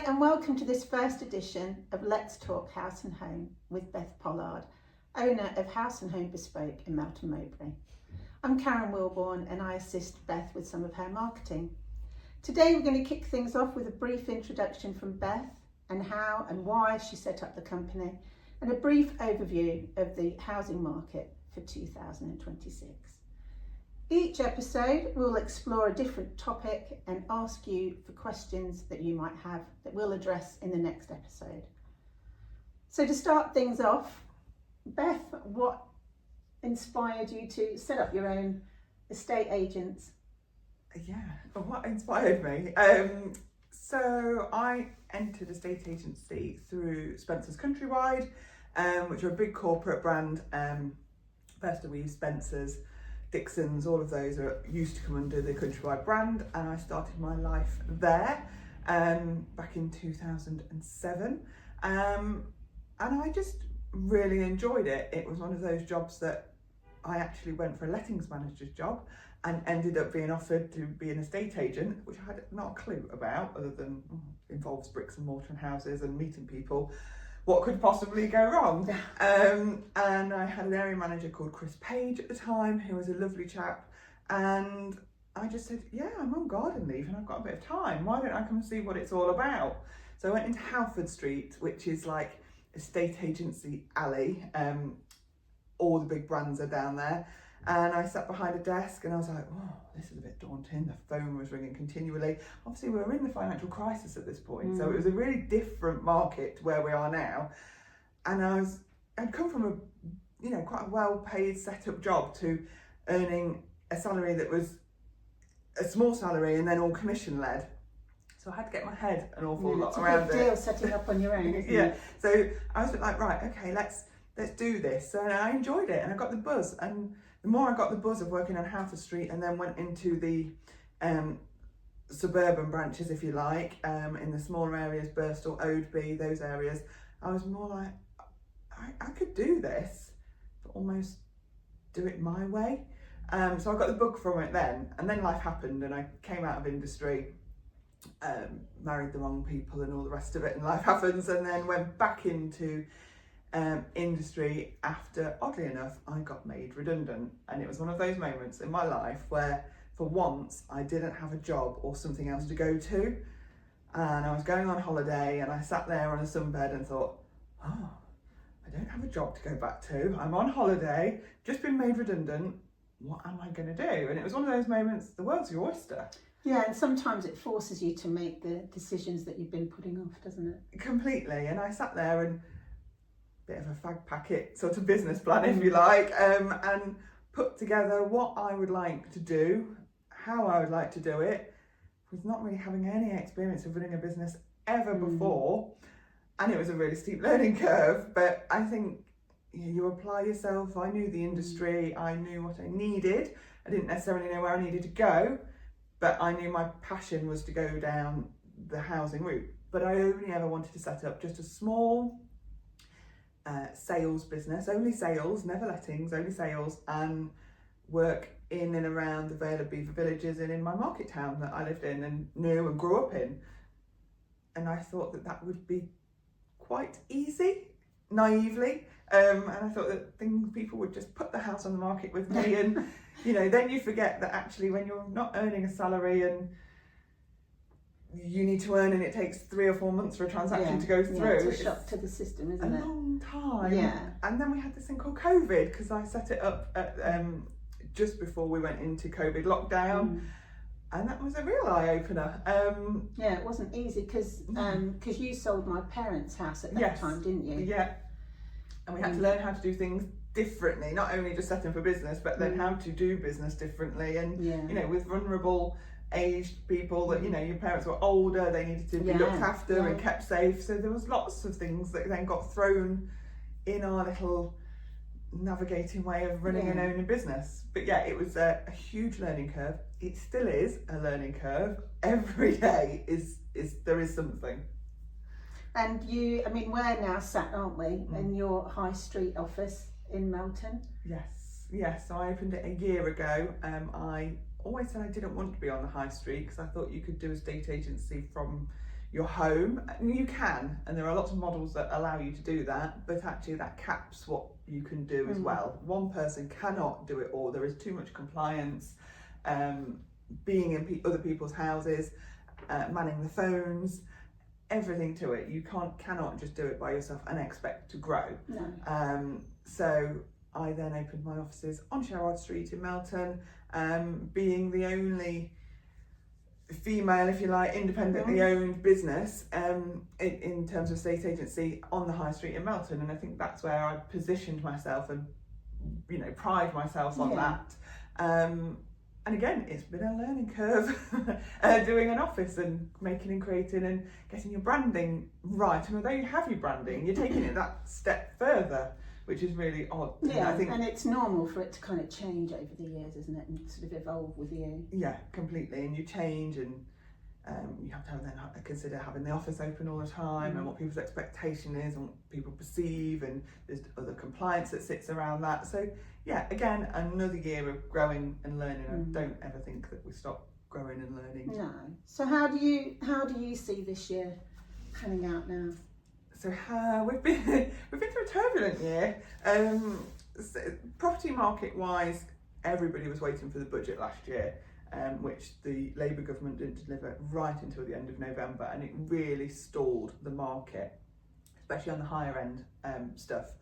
and welcome to this first edition of Let's Talk House and Home with Beth Pollard, owner of House and Home Bespoke in Melton Mowbray. I'm Karen Wilborn and I assist Beth with some of her marketing. Today we're going to kick things off with a brief introduction from Beth and how and why she set up the company, and a brief overview of the housing market for 2026. Each episode we'll explore a different topic and ask you for questions that you might have that we'll address in the next episode. So to start things off, Beth, what inspired you to set up your own estate agents? Yeah, what inspired me? So I entered estate agency through Spencer's Countrywide, which are a big corporate brand. First we used Spencer's, Dixon's, all of those are used to come under the Countrywide brand, and I started my life there back in 2007, and I just really enjoyed it. It was one of those jobs that I actually went for a lettings manager's job and ended up being offered to be an estate agent, which I had not a clue about, other than involves bricks and mortar and houses and meeting people. What could possibly go wrong? And I had an area manager called Chris Page at the time, who was a lovely chap. And I just said, yeah, I'm on garden leave and I've got a bit of time. Why don't I come and see what it's all about? So I went into Halford Street, which is like estate agency alley. All the big brands are down there. And I sat behind a desk and I was like, oh, this is a bit daunting. The phone was ringing continually. Obviously, we were in the financial crisis at this point. So it was a really different market to where we are now. And I'd come from a, quite a well-paid set-up job to earning a salary that was a small salary and then all commission-led. So I had to get my head an awful lot around it. It's a big deal setting up on your own, isn't Yeah. it? So I was like, right, okay, let's do this. And I enjoyed it and I got the buzz. And the more I got the buzz of working on Halford Street and then went into the suburban branches, if you like, in the smaller areas, Birstall, Oadby, those areas, I was more like, I could do this, but almost do it my way. So I got the bug from it then, and then life happened and I came out of industry, married the wrong people and all the rest of it, and life happens, and then went back into industry after, oddly enough, I got made redundant. And it was one of those moments in my life where for once I didn't have a job or something else to go to, and I was going on holiday and I sat there on a sunbed and thought, oh, I don't have a job to go back to, I'm on holiday, just been made redundant, what am I going to do? And it was one of those moments, the world's your oyster. Yeah, and sometimes it forces you to make the decisions that you've been putting off, doesn't it? Completely. And I sat there and bit of a fag packet sort of business plan, if you like, and put together what I would like to do, how I would like to do it, with not really having any experience of running a business ever before. And it was a really steep learning curve, but I think you apply yourself. I knew the industry, I knew what I needed. I didn't necessarily know where I needed to go, but I knew my passion was to go down the housing route. But I only ever wanted to set up just a small sales business, only sales, never lettings, only sales, and work in and around the Vale of Belvoir villages and in my market town that I lived in and knew and grew up in. And I thought that would be quite easy, naively, and I thought that people would just put the house on the market with me, and then you forget that actually when you're not earning a salary and you need to earn, and it takes 3 or 4 months for a transaction to go through. Yeah, it's a shock to the system, isn't it? A long time. Yeah. And then we had this thing called COVID, because I set it up at, just before we went into COVID lockdown. And that was a real eye-opener. Yeah, it wasn't easy, because you sold my parents' house at that time, didn't you? Yeah. And we had to learn how to do things differently, not only just setting for business, but then how to do business differently. And, with vulnerable aged people that your parents were older, they needed to be looked after and kept safe, so there was lots of things that then got thrown in our little navigating way of running and owning a business. But it was a huge learning curve. It still is a learning curve. Every day there is something. And we're now sat, aren't we, in your high street office in Melton? Yes, so I opened it a year ago. I always said I didn't want to be on the high street because I thought you could do estate agency from your home. And you can, and there are lots of models that allow you to do that, but actually that caps what you can do as well. One person cannot do it all. There is too much compliance, being in other people's houses, manning the phones, everything to it. You cannot just do it by yourself and expect to grow. No. So I then opened my offices on Sherrard Street in Melton, being the only female, if you like, independently owned business in terms of estate agency on the high street in Melton. And I think that's where I positioned myself and, you know, pride myself on that. And again, it's been a learning curve doing an office and making and creating and getting your branding right. And although you have your branding, you're taking it that step further, which is really odd. Yeah, I think, and it's normal for it to kind of change over the years, isn't it, and sort of evolve with you. Yeah, completely. And you change, and you have to then consider having the office open all the time and what people's expectation is and what people perceive, and there's other compliance that sits around that. So yeah, again, another year of growing and learning. I don't ever think that we stop growing and learning. No. So how do you see this year panning out now? So we've been through a turbulent year. So property market wise, everybody was waiting for the budget last year, which the Labour government didn't deliver right until the end of November, and it really stalled the market, especially on the higher end stuff.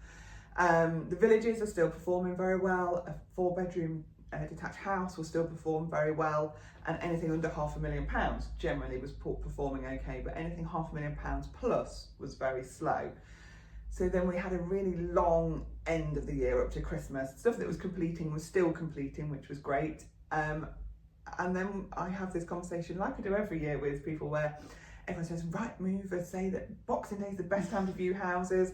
The villages are still performing very well. A 4-bedroom detached house will still perform very well, and anything under £500,000 generally was performing okay, but anything £500,000 plus was very slow. So then we had a really long end of the year up to Christmas. Stuff that was completing was still completing, which was great. And then I have this conversation, like I do every year with people, where everyone says, right, movers say that Boxing Day is the best time to view houses.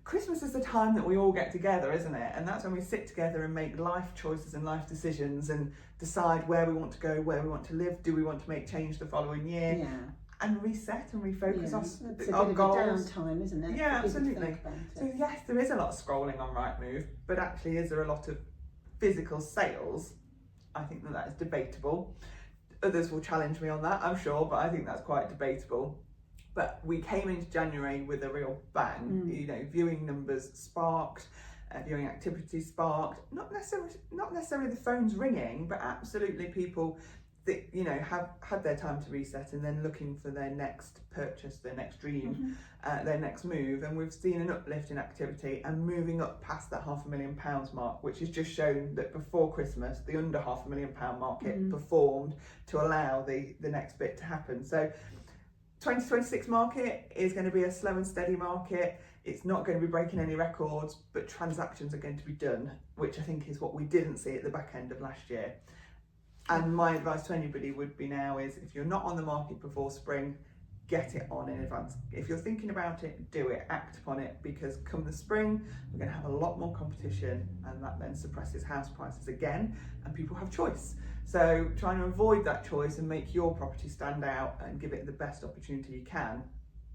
Christmas is the time that we all get together, isn't it? And that's when we sit together and make life choices and life decisions and decide where we want to go, where we want to live. Do we want to make change the following year? Yeah. And reset and refocus It's on our goals. a bit of a downtime, isn't it? Yeah, for people to absolutely. think about it. So yes, there is a lot of scrolling on Rightmove, but actually is there a lot of physical sales? I think that is debatable. Others will challenge me on that, I'm sure, but I think that's quite debatable. But we came into January with a real bang. You know, viewing numbers sparked, viewing activity sparked. Not necessarily the phones ringing, but absolutely people that, you know, have had their time to reset and then looking for their next purchase, their next dream, their next move. And we've seen an uplift in activity and moving up past that £500,000 mark, which has just shown that before Christmas, the under £500,000 market performed to allow the next bit to happen. So 2026 market is going to be a slow and steady market. It's not going to be breaking any records, but transactions are going to be done, which I think is what we didn't see at the back end of last year. And my advice to anybody would be now is, if you're not on the market before spring, get it on in advance. If you're thinking about it, do it, act upon it, because come the spring, we're going to have a lot more competition, and that then suppresses house prices again, and people have choice. So trying to avoid that choice and make your property stand out and give it the best opportunity you can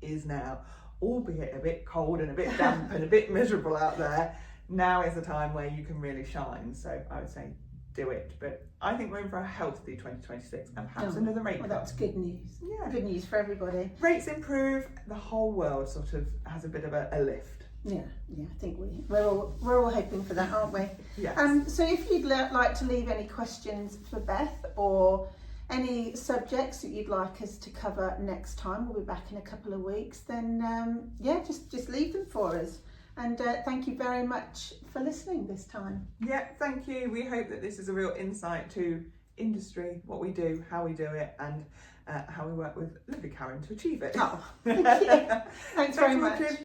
is now, albeit a bit cold and a bit damp and a bit miserable out there, now is the time where you can really shine. So I would say do it. But I think we're in for a healthy 2026 and perhaps another rate cut. Well, that's good news. Yeah. Good news for everybody. Rates improve, the whole world sort of has a bit of a lift. Yeah, I think we're all hoping for that, aren't we? Yes. So if you'd like to leave any questions for Beth or any subjects that you'd like us to cover next time, we'll be back in a couple of weeks, then just leave them for us. And thank you very much for listening this time. Yeah, thank you. We hope that this is a real insight to industry, what we do, how we do it, and how we work with lovely Karen to achieve it. Oh, thank you. Thanks very much.